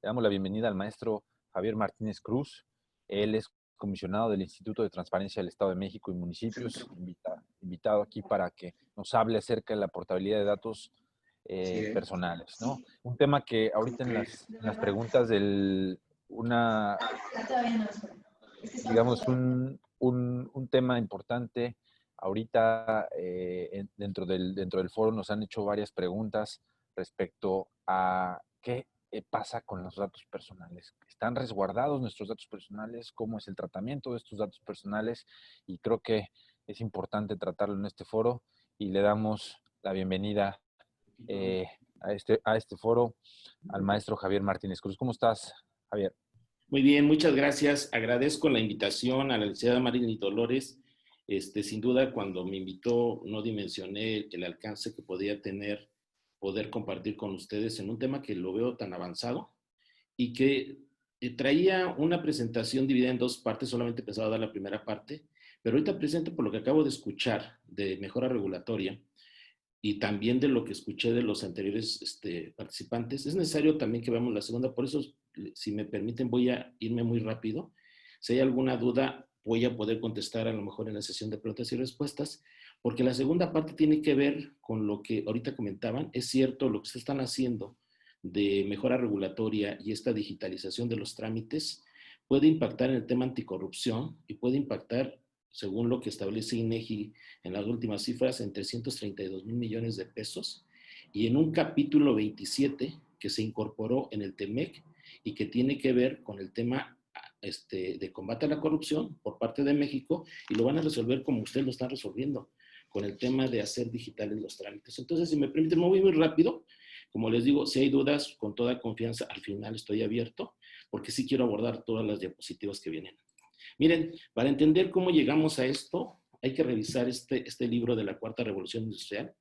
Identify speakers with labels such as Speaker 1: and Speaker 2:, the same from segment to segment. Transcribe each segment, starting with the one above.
Speaker 1: Le damos la bienvenida al maestro Javier Martínez Cruz. Él es comisionado del Instituto de Transparencia del Estado de México y Municipios, invitado aquí para que nos hable acerca de la portabilidad de datos
Speaker 2: Sí,
Speaker 1: personales, ¿no? Un tema que ahorita
Speaker 2: ok.
Speaker 1: en las preguntas digamos, un tema importante. Ahorita dentro del foro nos han hecho varias preguntas respecto a qué pasa con los datos personales. ¿Están resguardados nuestros datos personales? ¿Cómo es el tratamiento de estos datos personales? Y creo que es importante tratarlo en este foro y le damos la bienvenida eh, a este foro al maestro Javier Martínez Cruz. ¿Cómo estás, Javier?
Speaker 2: Muy bien, muchas gracias. Agradezco la invitación a la licenciada Marilyn Dolores. Sin duda, cuando me invitó, no dimensioné el alcance que podía tener poder compartir con ustedes en un tema que lo veo tan avanzado y que traía una presentación dividida en dos partes, solamente pensaba dar la primera parte, pero ahorita presento por lo que acabo de escuchar de mejora regulatoria y también de lo que escuché de los anteriores participantes, es necesario también que veamos la segunda. Por eso, si me permiten, voy a irme muy rápido. Si hay alguna duda, voy a poder contestar a lo mejor en la sesión de preguntas y respuestas, porque la segunda parte tiene que ver con lo que ahorita comentaban. Es cierto, lo que se están haciendo de mejora regulatoria y esta digitalización de los trámites puede impactar en el tema anticorrupción y puede impactar, según lo que establece INEGI en las últimas cifras, en 332 mil millones de pesos, y en un capítulo 27 que se incorporó en el TEMEC y que tiene que ver con el tema de combate a la corrupción por parte de México, y lo van a resolver como ustedes lo están resolviendo, con el tema de hacer digitales los trámites. Entonces, si me permiten, me voy muy rápido. Como les digo, si hay dudas, con toda confianza, al final estoy abierto, porque sí quiero abordar todas las diapositivas que vienen. Miren, para entender cómo llegamos a esto, hay que revisar este libro de la Cuarta Revolución Industrial,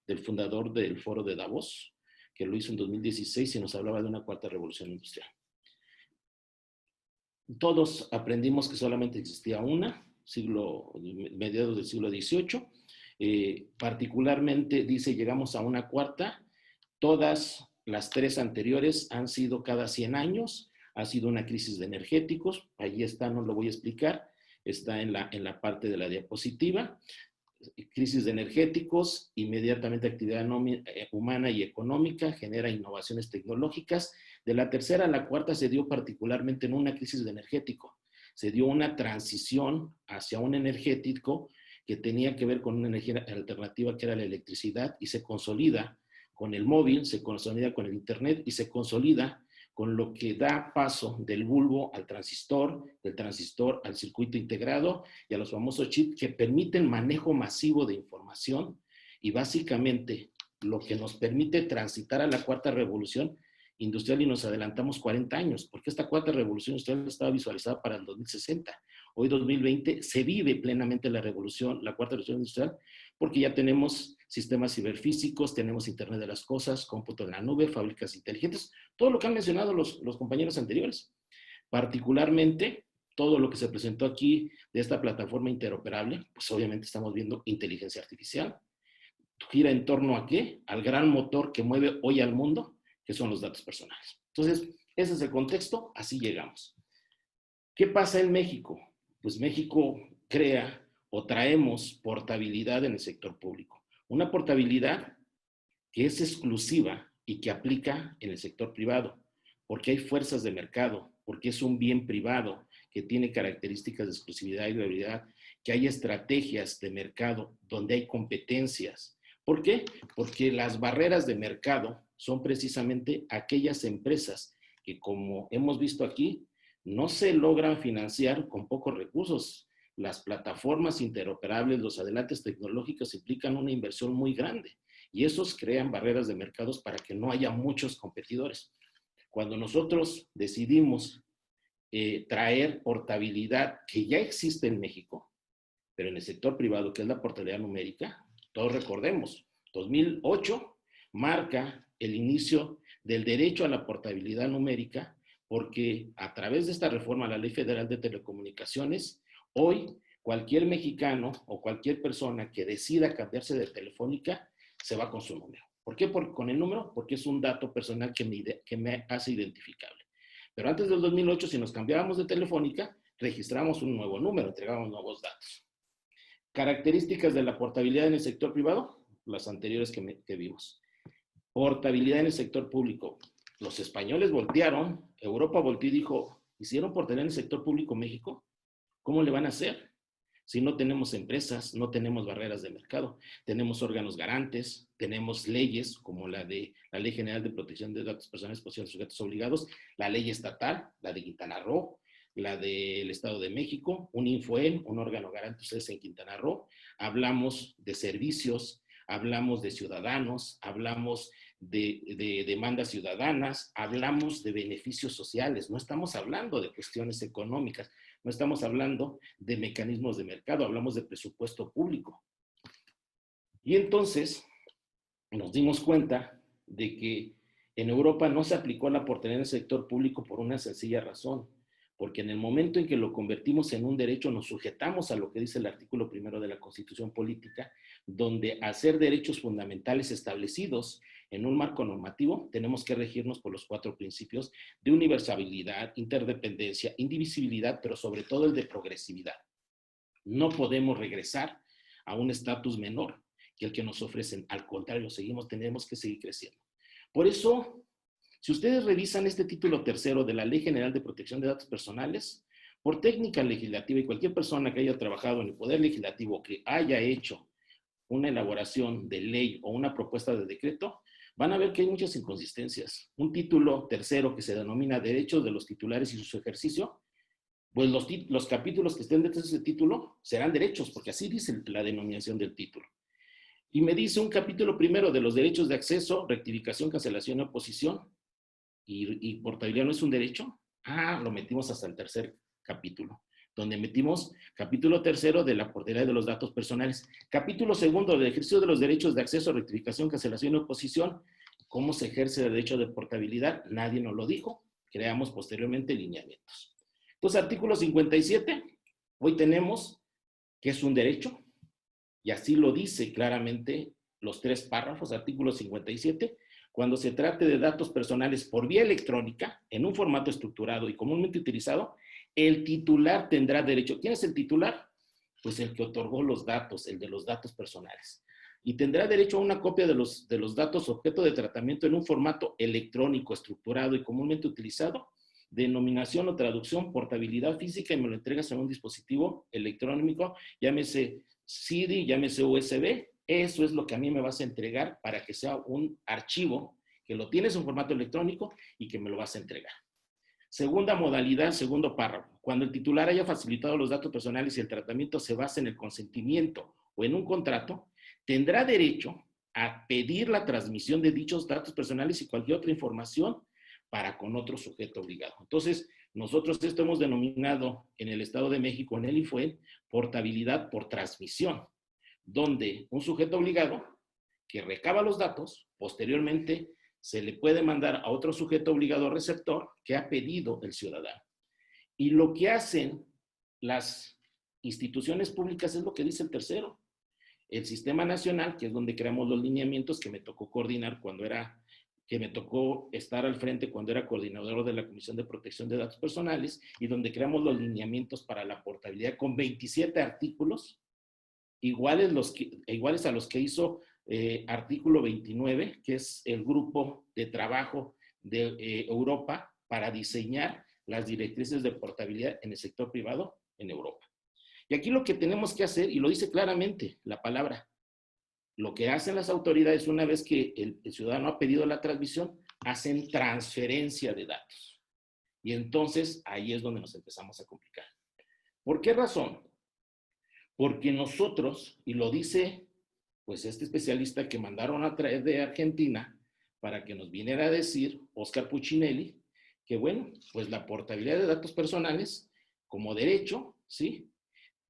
Speaker 2: del fundador del Foro de Davos, que lo hizo en 2016 y nos hablaba de una cuarta revolución industrial. Todos aprendimos que solamente existía una, mediados del siglo XVIII. Particularmente dice, llegamos a una cuarta. Todas las tres anteriores han sido cada 100 años. Ha sido una crisis de energéticos. Allí está, no lo voy a explicar. Está en la parte de la diapositiva. Crisis de energéticos, inmediatamente actividad humana y económica, genera innovaciones tecnológicas. De la tercera a la cuarta se dio particularmente en una crisis de energético. Se dio una transición hacia un energético que tenía que ver con una energía alternativa que era la electricidad, y se consolida con el móvil, se consolida con el internet y se consolida con lo que da paso del bulbo al transistor, del transistor al circuito integrado y a los famosos chips que permiten manejo masivo de información, y básicamente lo que nos permite transitar a la cuarta revolución industrial, y nos adelantamos 40 años, porque esta cuarta revolución industrial estaba visualizada para el 2060. Hoy, 2020, se vive plenamente la cuarta revolución industrial, porque ya tenemos sistemas ciberfísicos, tenemos Internet de las cosas, cómputo en la nube, fábricas inteligentes, todo lo que han mencionado los compañeros anteriores. Particularmente, todo lo que se presentó aquí de esta plataforma interoperable, pues obviamente estamos viendo inteligencia artificial. ¿Gira en torno a qué? Al gran motor que mueve hoy al mundo, que son los datos personales. Entonces, ese es el contexto, así llegamos. ¿Qué pasa en México? Pues México crea o traemos portabilidad en el sector público. Una portabilidad que es exclusiva y que aplica en el sector privado, porque hay fuerzas de mercado, porque es un bien privado que tiene características de exclusividad y viabilidad, que hay estrategias de mercado donde hay competencias. ¿Por qué? Porque las barreras de mercado son precisamente aquellas empresas que, como hemos visto aquí, no se logran financiar con pocos recursos. Las plataformas interoperables, los adelantos tecnológicos implican una inversión muy grande, y esos crean barreras de mercados para que no haya muchos competidores. Cuando nosotros decidimos traer portabilidad que ya existe en México, pero en el sector privado, que es la portabilidad numérica, todos recordemos, 2008 marca el inicio del derecho a la portabilidad numérica, porque a través de esta reforma a la Ley Federal de Telecomunicaciones, hoy cualquier mexicano o cualquier persona que decida cambiarse de telefónica se va con su número. ¿Por qué con el número? Porque es un dato personal que me hace identificable. Pero antes del 2008, si nos cambiábamos de Telefónica, registramos un nuevo número, entregábamos nuevos datos. Características de la portabilidad en el sector privado, las anteriores que vimos. Portabilidad en el sector público. Los españoles voltearon, Europa volteó y dijo, ¿hicieron portabilidad en el sector público México? ¿Cómo le van a hacer? Si no tenemos empresas, no tenemos barreras de mercado, tenemos órganos garantes, tenemos leyes como la de la Ley General de Protección de Datos Personales Posibles Sujetos Obligados, la ley estatal, la de Quintana Roo, la del Estado de México, un Infoen, un órgano garante ustedes en Quintana Roo. Hablamos de servicios, hablamos de ciudadanos, hablamos de demandas ciudadanas, hablamos de beneficios sociales, no estamos hablando de cuestiones económicas, no estamos hablando de mecanismos de mercado, hablamos de presupuesto público. Y entonces nos dimos cuenta de que en Europa no se aplicó la portabilidad en el sector público por una sencilla razón, porque en el momento en que lo convertimos en un derecho nos sujetamos a lo que dice el artículo 1 de la Constitución Política, donde al ser derechos fundamentales establecidos en un marco normativo, tenemos que regirnos por los 4 principios de universalidad, interdependencia, indivisibilidad, pero sobre todo el de progresividad. No podemos regresar a un estatus menor que el que nos ofrecen. Al contrario, tenemos que seguir creciendo. Por eso, si ustedes revisan este título 3 de la Ley General de Protección de Datos Personales, por técnica legislativa y cualquier persona que haya trabajado en el Poder Legislativo que haya hecho una elaboración de ley o una propuesta de decreto, van a ver que hay muchas inconsistencias. Un título 3 que se denomina Derechos de los titulares y su ejercicio, pues los capítulos que estén detrás de ese título serán derechos, porque así dice la denominación del título. Y me dice un capítulo 1 de los derechos de acceso, rectificación, cancelación y oposición, y portabilidad no es un derecho. Lo metimos hasta el 3 capítulo, donde metimos capítulo 3 de la portabilidad de los datos personales. Capítulo 2 del ejercicio de los derechos de acceso, rectificación, cancelación y oposición. ¿Cómo se ejerce el derecho de portabilidad? Nadie nos lo dijo. Creamos posteriormente lineamientos. Entonces, artículo 57, hoy tenemos que es un derecho, y así lo dice claramente los 3 párrafos, artículo 57, cuando se trate de datos personales por vía electrónica, en un formato estructurado y comúnmente utilizado, el titular tendrá derecho. ¿Quién es el titular? Pues el que otorgó los datos, el de los datos personales. Y tendrá derecho a una copia de los datos objeto de tratamiento en un formato electrónico, estructurado y comúnmente utilizado, denominación o traducción, portabilidad física, y me lo entregas en un dispositivo electrónico, llámese CD, llámese USB. Eso es lo que a mí me vas a entregar para que sea un archivo que lo tienes en formato electrónico y que me lo vas a entregar. Segunda modalidad, segundo párrafo. Cuando el titular haya facilitado los datos personales y el tratamiento se basa en el consentimiento o en un contrato, tendrá derecho a pedir la transmisión de dichos datos personales y cualquier otra información para con otro sujeto obligado. Entonces, nosotros esto hemos denominado en el Estado de México, en el IFOE, portabilidad por transmisión, donde un sujeto obligado que recaba los datos, posteriormente se le puede mandar a otro sujeto obligado receptor que ha pedido el ciudadano. Y lo que hacen las instituciones públicas es lo que dice el 3. El Sistema Nacional, que es donde creamos los lineamientos que me tocó coordinar que me tocó estar al frente cuando era coordinador de la Comisión de Protección de Datos Personales, y donde creamos los lineamientos para la portabilidad con 27 artículos, iguales a los que hizo artículo 29, que es el grupo de trabajo de Europa para diseñar las directrices de portabilidad en el sector privado en Europa. Y aquí lo que tenemos que hacer, y lo dice claramente la palabra, lo que hacen las autoridades una vez que el ciudadano ha pedido la transmisión, hacen transferencia de datos. Y entonces ahí es donde nos empezamos a complicar. ¿Por qué razón? Porque nosotros, y lo dice pues este especialista que mandaron a traer de Argentina para que nos viniera a decir, Oscar Puccinelli, que bueno, pues la portabilidad de datos personales como derecho, ¿sí?,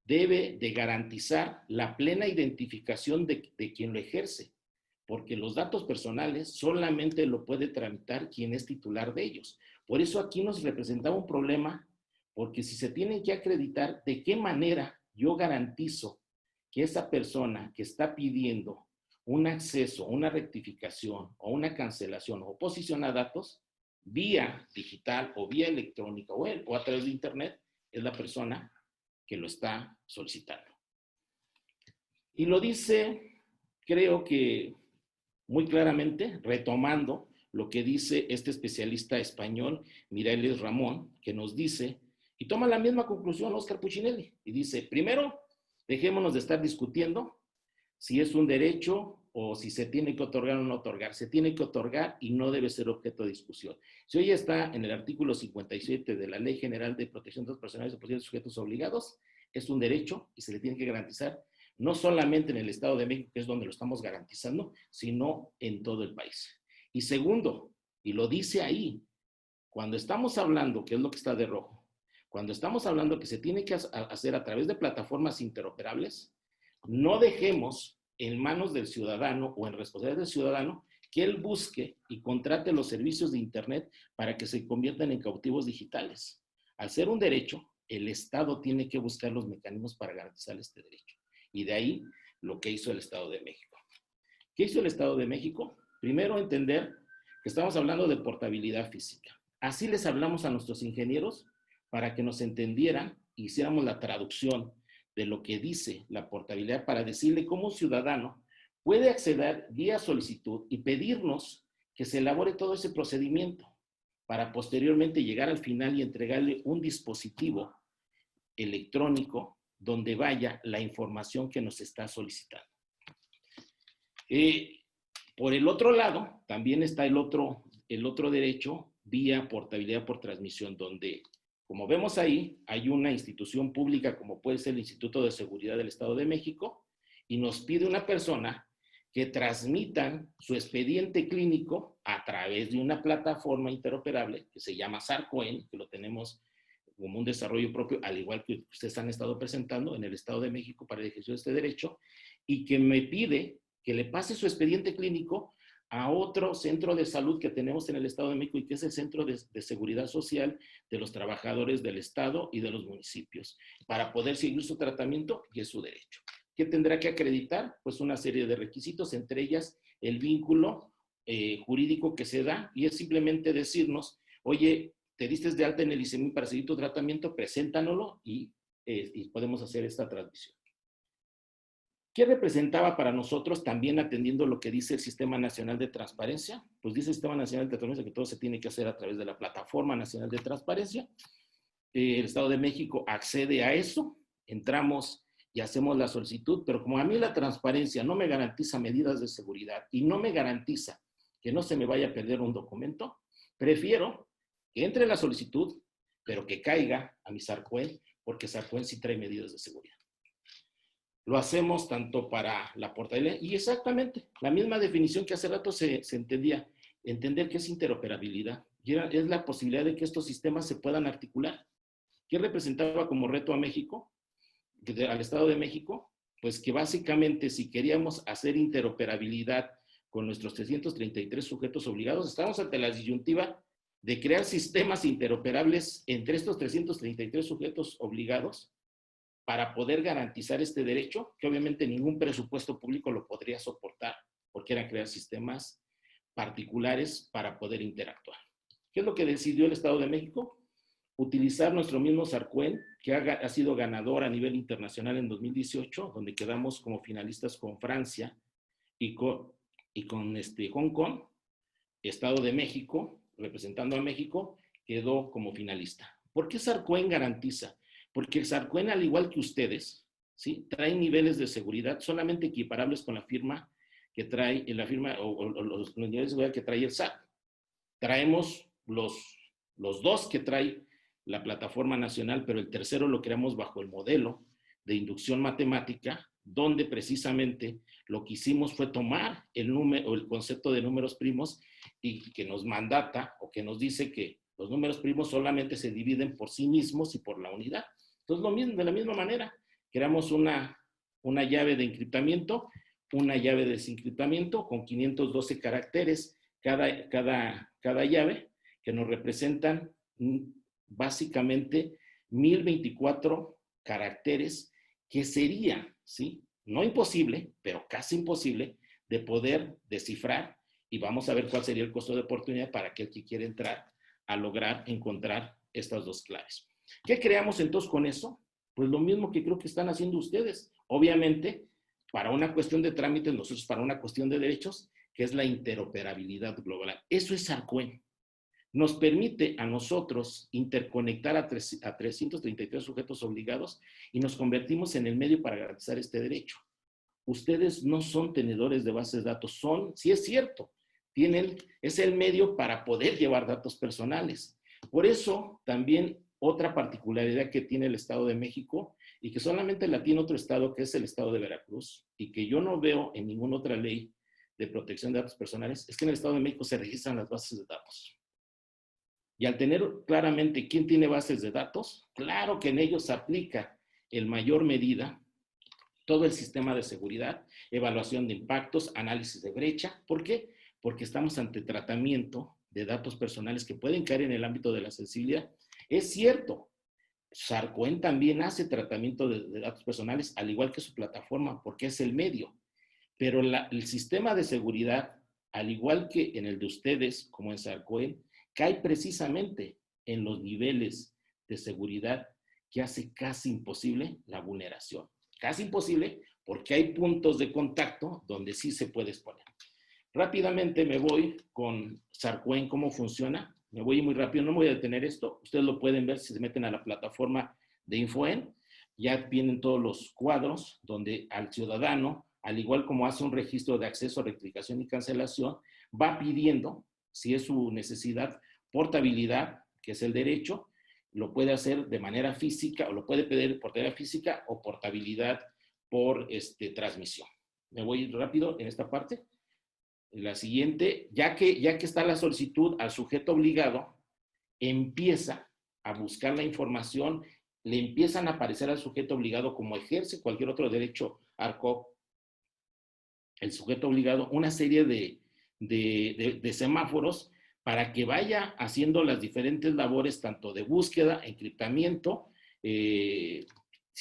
Speaker 2: debe de garantizar la plena identificación de quien lo ejerce, porque los datos personales solamente lo puede tramitar quien es titular de ellos. Por eso aquí nos representaba un problema, porque si se tienen que acreditar de qué manera yo garantizo que esa persona que está pidiendo un acceso, una rectificación o una cancelación o oposición a datos, vía digital o vía electrónica o a través de internet, es la persona que lo está solicitando. Y lo dice, creo que muy claramente, retomando lo que dice este especialista español, Mireles Ramón, que nos dice, y toma la misma conclusión Oscar Puccinelli, y dice, primero, dejémonos de estar discutiendo si es un derecho o si se tiene que otorgar o no otorgar. Se tiene que otorgar y no debe ser objeto de discusión. Si hoy está en el artículo 57 de la Ley General de Protección de Datos Personales y Protección de Sujetos Obligados, es un derecho y se le tiene que garantizar no solamente en el Estado de México, que es donde lo estamos garantizando, sino en todo el país. Y segundo, y lo dice ahí, cuando estamos hablando, que es lo que está de rojo, cuando estamos hablando que se tiene que hacer a través de plataformas interoperables, no dejemos en manos del ciudadano o en responsabilidad del ciudadano que él busque y contrate los servicios de Internet para que se conviertan en cautivos digitales. Al ser un derecho, el Estado tiene que buscar los mecanismos para garantizar este derecho. Y de ahí lo que hizo el Estado de México. ¿Qué hizo el Estado de México? Primero, entender que estamos hablando de portabilidad física. Así les hablamos a nuestros ingenieros para que nos entendieran e hiciéramos la traducción de lo que dice la portabilidad para decirle cómo un ciudadano puede acceder vía solicitud y pedirnos que se elabore todo ese procedimiento para posteriormente llegar al final y entregarle un dispositivo electrónico donde vaya la información que nos está solicitando. Por el otro lado, también está el otro derecho vía portabilidad por transmisión, donde, como vemos ahí, hay una institución pública como puede ser el Instituto de Seguridad del Estado de México y nos pide una persona que transmitan su expediente clínico a través de una plataforma interoperable que se llama SARCOEN, que lo tenemos como un desarrollo propio, al igual que ustedes han estado presentando en el Estado de México para el ejercicio de este derecho, y que me pide que le pase su expediente clínico a otro centro de salud que tenemos en el Estado de México y que es el Centro de Seguridad Social de los Trabajadores del Estado y de los municipios, para poder seguir su tratamiento y es su derecho. ¿Qué tendrá que acreditar? Pues una serie de requisitos, entre ellas el vínculo jurídico que se da, y es simplemente decirnos, oye, te diste de alta en el ICEMI para seguir tu tratamiento, preséntanoslo y podemos hacer esta transmisión. ¿Qué representaba para nosotros también atendiendo lo que dice el Sistema Nacional de Transparencia? Pues dice el Sistema Nacional de Transparencia que todo se tiene que hacer a través de la Plataforma Nacional de Transparencia. El Estado de México accede a eso, entramos y hacemos la solicitud, pero como a mí la transparencia no me garantiza medidas de seguridad y no me garantiza que no se me vaya a perder un documento, prefiero que entre la solicitud, pero que caiga a mi SARCOEN, porque SARCOEN sí trae medidas de seguridad. Lo hacemos tanto para la portabilidad y exactamente la misma definición que hace rato se entendía, entender que es interoperabilidad y es la posibilidad de que estos sistemas se puedan articular. ¿Qué representaba como reto a México, al Estado de México? Pues que básicamente si queríamos hacer interoperabilidad con nuestros 333 sujetos obligados, estamos ante la disyuntiva de crear sistemas interoperables entre estos 333 sujetos obligados para poder garantizar este derecho, que obviamente ningún presupuesto público lo podría soportar, porque eran crear sistemas particulares para poder interactuar. ¿Qué es lo que decidió el Estado de México? Utilizar nuestro mismo SARCOEN, que ha sido ganador a nivel internacional en 2018, donde quedamos como finalistas con Francia y con Hong Kong. Estado de México, representando a México, quedó como finalista. ¿Por qué SARCOEN garantiza? Porque el SARCOEN, al igual que ustedes, ¿sí?, trae niveles de seguridad solamente equiparables con la firma que trae, los niveles de seguridad que trae el SAT. Traemos los dos que trae la plataforma nacional, pero el tercero lo creamos bajo el modelo de inducción matemática, donde precisamente lo que hicimos fue tomar el concepto de números primos y que nos mandata o que nos dice que los números primos solamente se dividen por sí mismos y por la unidad. Entonces, de la misma manera, creamos una llave de encriptamiento, una llave de desencriptamiento con 512 caracteres cada llave, que nos representan básicamente 1024 caracteres, que sería, ¿sí?, no imposible, pero casi imposible, de poder descifrar y vamos a ver cuál sería el costo de oportunidad para aquel que quiere entrar a lograr encontrar estas dos claves. ¿Qué creamos entonces con eso? Pues lo mismo que creo que están haciendo ustedes. Obviamente, para una cuestión de trámites, nosotros para una cuestión de derechos, que es la interoperabilidad global. Eso es Sarcoen. Nos permite a nosotros interconectar a 333 sujetos obligados y nos convertimos en el medio para garantizar este derecho. Ustedes no son tenedores de bases de datos, son, sí es cierto, es el medio para poder llevar datos personales. Por eso, también otra particularidad que tiene el Estado de México y que solamente la tiene otro estado, que es el Estado de Veracruz, y que yo no veo en ninguna otra ley de protección de datos personales, es que en el Estado de México se registran las bases de datos. Y al tener claramente quién tiene bases de datos, claro que en ellos se aplica en mayor medida todo el sistema de seguridad, evaluación de impactos, análisis de brecha. ¿Por qué? Porque estamos ante tratamiento de datos personales que pueden caer en el ámbito de la sensibilidad. Es cierto, Sarcoen también hace tratamiento de datos personales, al igual que su plataforma, porque es el medio. Pero el sistema de seguridad, al igual que en el de ustedes, como en Sarcoen, cae precisamente en los niveles de seguridad que hace casi imposible la vulneración. Casi imposible porque hay puntos de contacto donde sí se puede exponer. Rápidamente me voy con Sarcoen, cómo funciona. Me voy muy rápido, no me voy a detener esto. Ustedes lo pueden ver si se meten a la plataforma de Infoen. Ya vienen todos los cuadros donde al ciudadano, al igual como hace un registro de acceso, rectificación y cancelación, va pidiendo, si es su necesidad, portabilidad, que es el derecho, lo puede hacer de manera física o lo puede pedir portabilidad física o portabilidad por transmisión. Me voy rápido en esta parte. La siguiente, ya que está la solicitud al sujeto obligado, empieza a buscar la información, le empiezan a aparecer al sujeto obligado como ejerce cualquier otro derecho ARCOP, el sujeto obligado, una serie de semáforos para que vaya haciendo las diferentes labores, tanto de búsqueda, encriptamiento, si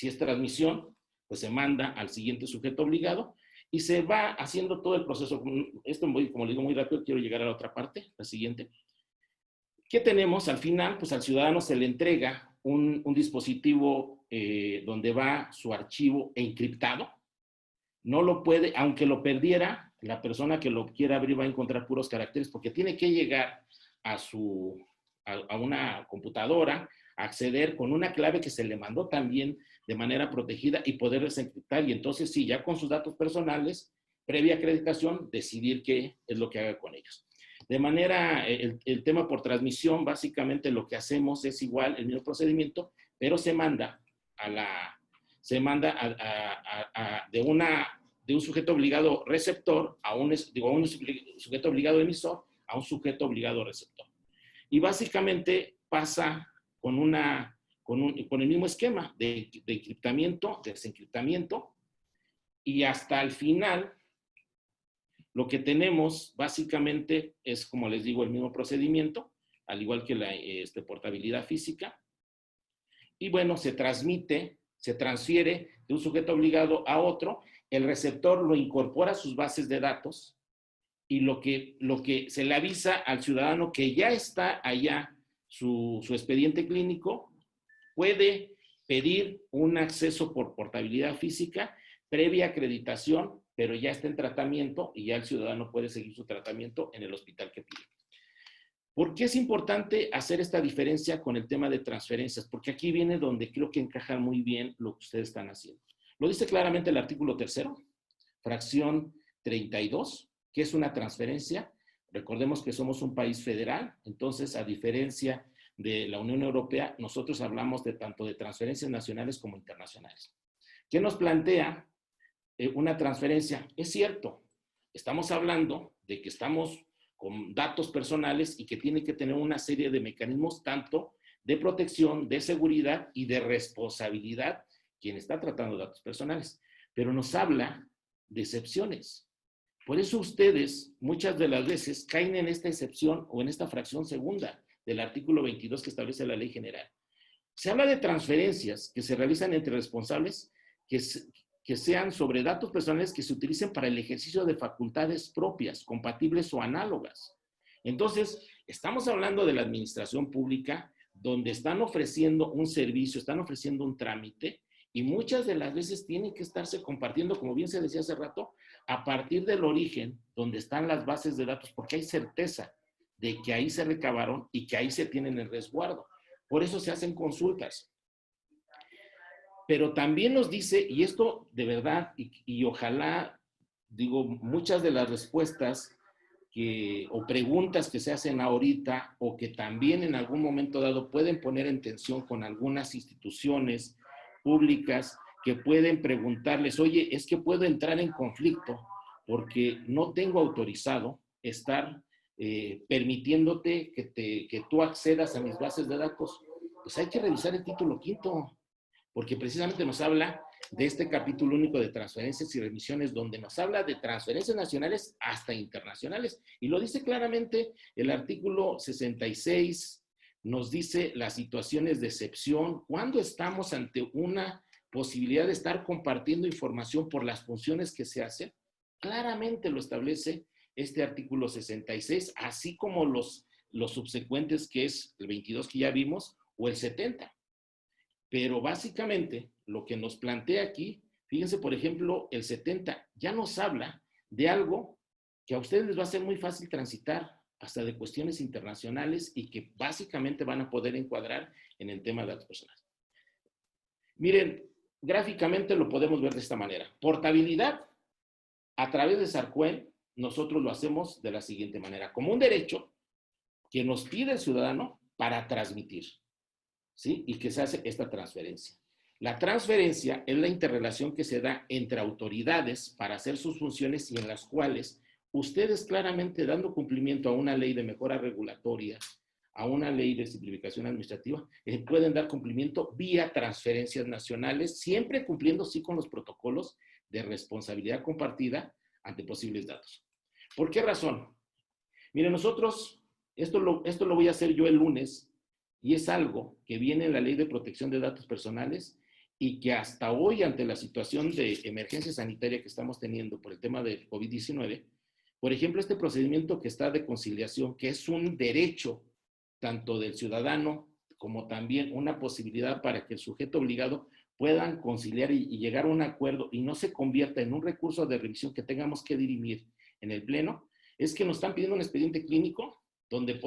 Speaker 2: es transmisión, pues se manda al siguiente sujeto obligado y se va haciendo todo el proceso. Esto, como le digo muy rápido, quiero llegar a la otra parte, la siguiente. ¿Qué tenemos al final? Pues al ciudadano se le entrega un dispositivo donde va su archivo encriptado. No lo puede, aunque lo perdiera, la persona que lo quiera abrir va a encontrar puros caracteres porque tiene que llegar a una computadora, acceder con una clave que se le mandó también de manera protegida y poder desencriptar. Y entonces sí, ya con sus datos personales, previa acreditación, decidir qué es lo que haga con ellos. De manera, el tema por transmisión, básicamente lo que hacemos es igual, el mismo procedimiento, pero se manda de un sujeto obligado receptor a un sujeto obligado emisor a un sujeto obligado receptor. Y básicamente pasa con el mismo esquema de encriptamiento, de desencriptamiento, y hasta el final lo que tenemos básicamente es, como les digo, el mismo procedimiento, al igual que la portabilidad física. Y bueno, se transfiere de un sujeto obligado a otro, el receptor lo incorpora a sus bases de datos y lo que se le avisa al ciudadano que ya está allá su expediente clínico, puede pedir un acceso por portabilidad física previa acreditación, pero ya está en tratamiento y ya el ciudadano puede seguir su tratamiento en el hospital que pide. ¿Por qué es importante hacer esta diferencia con el tema de transferencias? Porque aquí viene donde creo que encaja muy bien lo que ustedes están haciendo. Lo dice claramente el artículo 3º, fracción 32, que es una transferencia. Recordemos que somos un país federal, entonces a diferencia de la Unión Europea, nosotros hablamos tanto de transferencias nacionales como internacionales. ¿Qué nos plantea una transferencia? Es cierto, estamos hablando de que estamos con datos personales y que tiene que tener una serie de mecanismos tanto de protección, de seguridad y de responsabilidad quien está tratando datos personales. Pero nos habla de excepciones. Por eso ustedes muchas de las veces caen en esta excepción o en esta fracción segunda del artículo 22 que establece la Ley General. Se habla de transferencias que se realizan entre responsables que que sean sobre datos personales que se utilicen para el ejercicio de facultades propias, compatibles o análogas. Entonces, estamos hablando de la administración pública, donde están ofreciendo un servicio, están ofreciendo un trámite, y muchas de las veces tienen que estarse compartiendo, como bien se decía hace rato, a partir del origen, donde están las bases de datos, porque hay certeza de que ahí se recabaron y que ahí se tienen el resguardo. Por eso se hacen consultas. Pero también nos dice, y esto de verdad, y ojalá, digo, muchas de las respuestas o preguntas que se hacen ahorita o que también en algún momento dado pueden poner en tensión con algunas instituciones públicas que pueden preguntarles, oye, es que puedo entrar en conflicto porque no tengo autorizado estar permitiéndote que tú accedas a mis bases de datos. Pues hay que revisar el título quinto, porque precisamente nos habla de este capítulo único de transferencias y remisiones, donde nos habla de transferencias nacionales hasta internacionales. Y lo dice claramente el artículo 66, nos dice las situaciones de excepción, cuando estamos ante una posibilidad de estar compartiendo información por las funciones que se hacen, claramente lo establece este artículo 66, así como los subsecuentes, que es el 22 que ya vimos, o el 70. Pero básicamente lo que nos plantea aquí, fíjense por ejemplo, el 70 ya nos habla de algo que a ustedes les va a ser muy fácil transitar, hasta de cuestiones internacionales, y que básicamente van a poder encuadrar en el tema de datos personales. Miren, gráficamente lo podemos ver de esta manera. Portabilidad a través de SARCUEN, nosotros lo hacemos de la siguiente manera, como un derecho que nos pide el ciudadano para transmitir, ¿sí? Y que se hace esta transferencia. La transferencia es la interrelación que se da entre autoridades para hacer sus funciones, y en las cuales ustedes, claramente dando cumplimiento a una ley de mejora regulatoria, a una ley de simplificación administrativa, pueden dar cumplimiento vía transferencias nacionales, siempre cumpliendo sí con los protocolos de responsabilidad compartida ante posibles datos. ¿Por qué razón? Miren, nosotros, esto lo voy a hacer yo el lunes, y es algo que viene en la Ley de Protección de Datos Personales, y que hasta hoy, ante la situación de emergencia sanitaria que estamos teniendo por el tema del COVID-19, por ejemplo, este procedimiento que está de conciliación, que es un derecho tanto del ciudadano como también una posibilidad para que el sujeto obligado puedan conciliar y llegar a un acuerdo y no se convierta en un recurso de revisión que tengamos que dirimir en el Pleno, es que nos están pidiendo un expediente clínico donde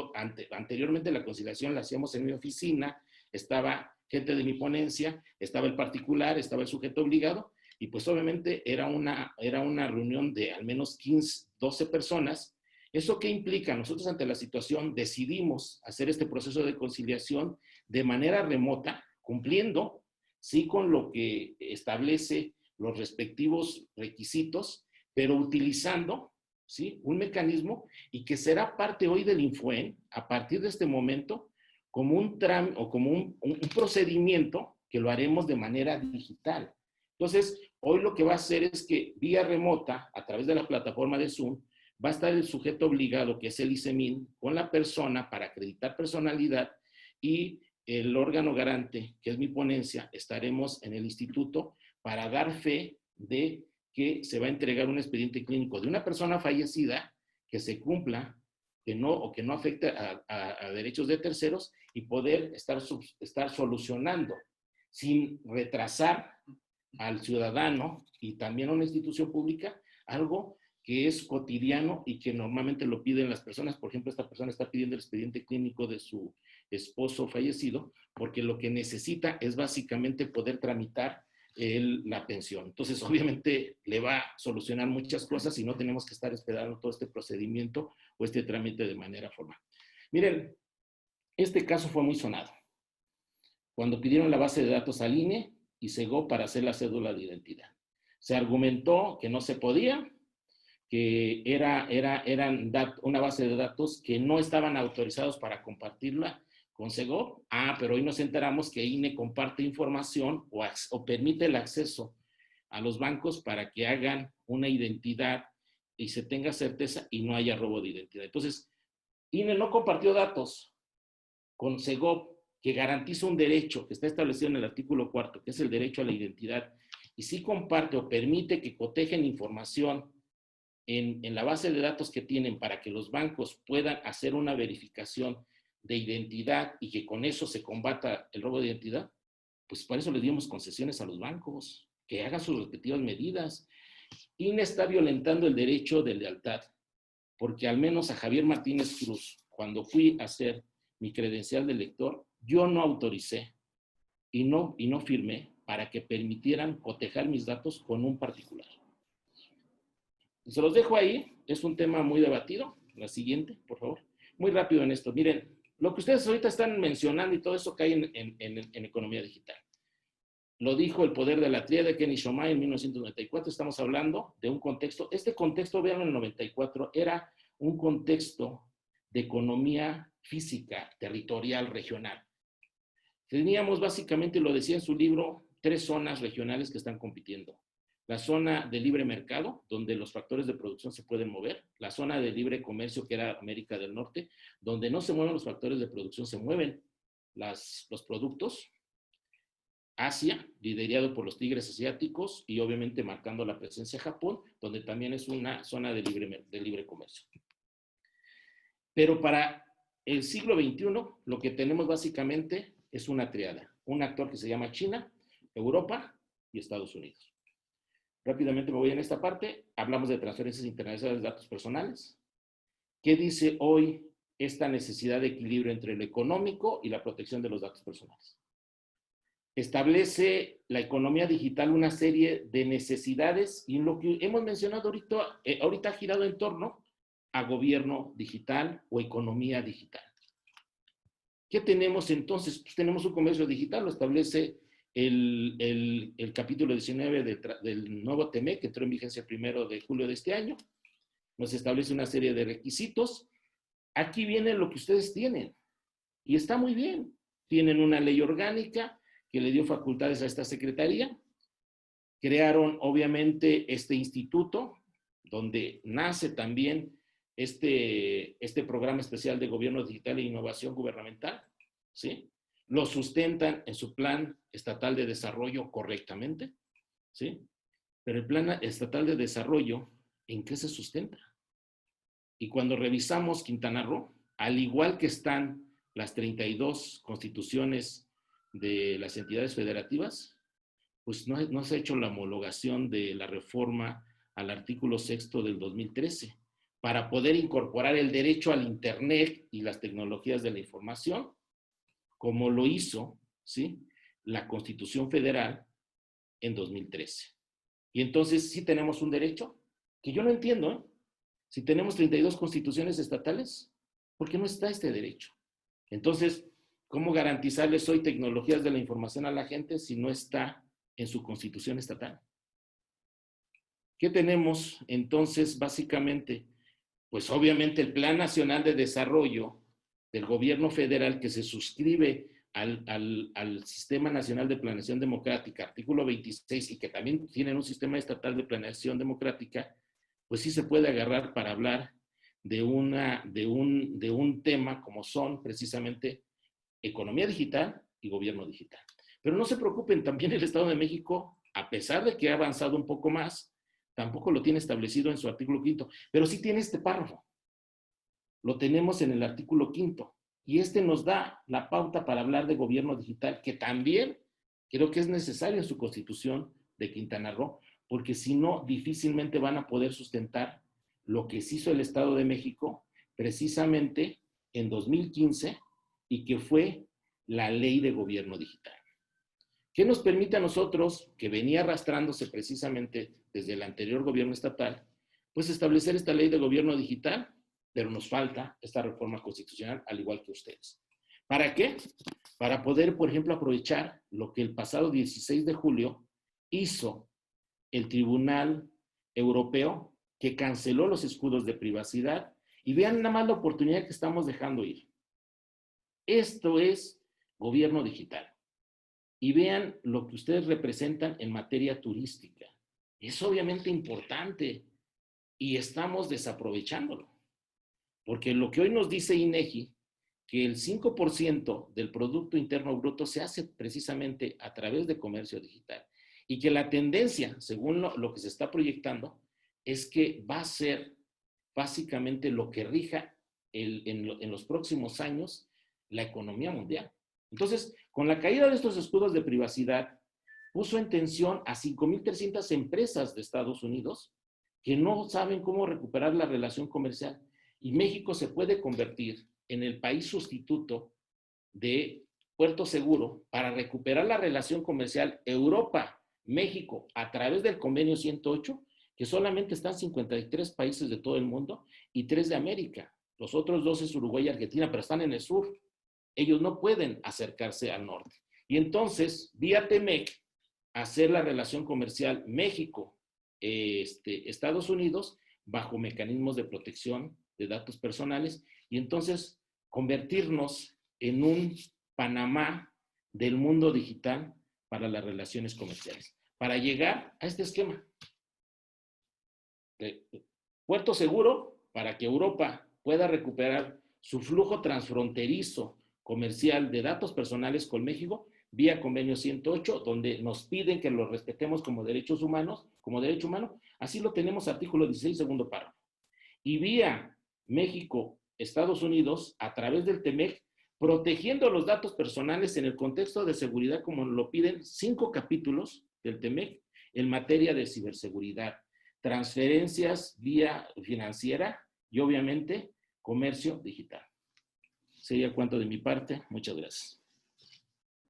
Speaker 2: anteriormente la conciliación la hacíamos en mi oficina, estaba gente de mi ponencia, estaba el particular, estaba el sujeto obligado, y pues obviamente era una reunión de al menos 15, 12 personas. ¿Eso qué implica? Nosotros ante la situación decidimos hacer este proceso de conciliación de manera remota, cumpliendo, sí, con lo que establece los respectivos requisitos, pero utilizando, ¿sí?, un mecanismo, y que será parte hoy del Infuen, a partir de este momento, como un trámite o como un procedimiento que lo haremos de manera digital. Entonces, hoy lo que va a hacer es que vía remota, a través de la plataforma de Zoom, va a estar el sujeto obligado, que es el ICEMIN, con la persona para acreditar personalidad, y el órgano garante, que es mi ponencia, estaremos en el instituto para dar fe de que se va a entregar un expediente clínico de una persona fallecida, que se cumpla, que no afecte a derechos de terceros, y poder estar solucionando sin retrasar al ciudadano y también a una institución pública algo que es cotidiano y que normalmente lo piden las personas. Por ejemplo, esta persona está pidiendo el expediente clínico de su esposo fallecido porque lo que necesita es básicamente poder tramitar la pensión. Entonces, obviamente, le va a solucionar muchas cosas y no tenemos que estar esperando todo este procedimiento o este trámite de manera formal. Miren, este caso fue muy sonado. Cuando pidieron la base de datos al INE y Segov para hacer la cédula de identidad, se argumentó que no se podía, que eran una base de datos que no estaban autorizados para compartirla con Segov. Pero hoy nos enteramos que INE comparte información o permite el acceso a los bancos para que hagan una identidad y se tenga certeza y no haya robo de identidad. Entonces, INE no compartió datos con Segov, que garantiza un derecho que está establecido en el artículo 4, que es el derecho a la identidad y sí comparte o permite que cotejen información en la base de datos que tienen para que los bancos puedan hacer una verificación de identidad y que con eso se combata el robo de identidad, pues por eso le dimos concesiones a los bancos, que hagan sus respectivas medidas. INE está violentando el derecho de lealtad, porque al menos a Javier Martínez Cruz, cuando fui a hacer mi credencial de lector, yo no autoricé y no firmé para que permitieran cotejar mis datos con un particular. Se los dejo ahí, es un tema muy debatido. La siguiente, por favor. Muy rápido en esto. Miren, lo que ustedes ahorita están mencionando y todo eso cae en economía digital. Lo dijo El poder de la tríada de Kenny Shomai en 1994. Estamos hablando de un contexto. Este contexto, vean, en el 94, era un contexto de economía física, territorial, regional. Teníamos básicamente, lo decía en su libro, 3 zonas regionales que están compitiendo. La zona de libre mercado, donde los factores de producción se pueden mover. La zona de libre comercio, que era América del Norte, donde no se mueven los factores de producción, se mueven los productos. Asia, liderado por los tigres asiáticos y obviamente marcando la presencia de Japón, donde también es una zona de libre comercio. Pero para el siglo XXI, lo que tenemos básicamente es una triada. Un actor que se llama China, Europa y Estados Unidos. Rápidamente me voy en esta parte. Hablamos de transferencias internacionales de datos personales. ¿Qué dice hoy esta necesidad de equilibrio entre lo económico y la protección de los datos personales? Establece la economía digital una serie de necesidades y lo que hemos mencionado ahorita ha girado en torno a gobierno digital o economía digital. ¿Qué tenemos entonces? Pues tenemos un comercio digital, lo establece el capítulo 19 del nuevo TEMEC, que entró en vigencia el 1 de julio de este año. Nos establece una serie de requisitos. Aquí viene lo que ustedes tienen. Y está muy bien. Tienen una ley orgánica que le dio facultades a esta secretaría. Crearon, obviamente, este instituto, donde nace también este programa especial de gobierno digital e innovación gubernamental, ¿sí? Lo sustentan en su plan estatal de desarrollo correctamente, ¿sí? Pero el plan estatal de desarrollo, ¿en qué se sustenta? Y cuando revisamos Quintana Roo, al igual que están las 32 constituciones de las entidades federativas, pues no se ha hecho la homologación de la reforma al artículo 6º del 2013 para poder incorporar el derecho al Internet y las tecnologías de la información, como lo hizo, ¿sí?, la Constitución Federal en 2013. Y entonces sí tenemos un derecho, que yo no entiendo, ¿eh? Si tenemos 32 constituciones estatales, ¿por qué no está este derecho? Entonces, ¿cómo garantizarles hoy tecnologías de la información a la gente si no está en su constitución estatal? ¿Qué tenemos entonces básicamente? Pues obviamente el Plan Nacional de Desarrollo del gobierno federal que se suscribe al Sistema Nacional de Planeación Democrática, artículo 26, y que también tienen un sistema estatal de planeación democrática, pues sí se puede agarrar para hablar de un tema como son precisamente economía digital y gobierno digital. Pero no se preocupen, también el Estado de México, a pesar de que ha avanzado un poco más, tampoco lo tiene establecido en su artículo 5, pero sí tiene este párrafo. Lo tenemos en el artículo 5 y este nos da la pauta para hablar de gobierno digital, que también creo que es necesario en su constitución de Quintana Roo, porque si no, difícilmente van a poder sustentar lo que se hizo el Estado de México precisamente en 2015 y que fue la ley de gobierno digital. ¿Qué nos permite a nosotros, que venía arrastrándose precisamente desde el anterior gobierno estatal, pues establecer esta ley de gobierno digital? Pero nos falta esta reforma constitucional, al igual que ustedes. ¿Para qué? Para poder, por ejemplo, aprovechar lo que el pasado 16 de julio hizo el Tribunal Europeo, que canceló los escudos de privacidad, y vean nada más la oportunidad que estamos dejando ir. Esto es gobierno digital. Y vean lo que ustedes representan en materia turística. Es obviamente importante y estamos desaprovechándolo. Porque lo que hoy nos dice INEGI, que el 5% del Producto Interno Bruto se hace precisamente a través de comercio digital y que la tendencia, según lo que se está proyectando, es que va a ser básicamente lo que rija en los próximos años la economía mundial. Entonces, con la caída de estos escudos de privacidad, puso en tensión a 5.300 empresas de Estados Unidos que no saben cómo recuperar la relación comercial. Y México se puede convertir en el país sustituto de Puerto Seguro para recuperar la relación comercial Europa-México a través del convenio 108, que solamente están 53 países de todo el mundo y 3 de América. Los otros 2 es Uruguay y Argentina, pero están en el sur. Ellos no pueden acercarse al norte. Y entonces, vía TEMEC, hacer la relación comercial México, Estados Unidos, bajo mecanismos de protección de datos personales, y entonces convertirnos en un Panamá del mundo digital para las relaciones comerciales, para llegar a este esquema. Puerto seguro para que Europa pueda recuperar su flujo transfronterizo comercial de datos personales con México vía convenio 108, donde nos piden que lo respetemos como derechos humanos, como derecho humano. Así lo tenemos, artículo 16, segundo párrafo. Y vía México, Estados Unidos, a través del TEMEC, protegiendo los datos personales en el contexto de seguridad, como lo piden 5 capítulos del TEMEC en materia de ciberseguridad, transferencias vía financiera y obviamente comercio digital. Sería cuanto de mi parte. Muchas gracias.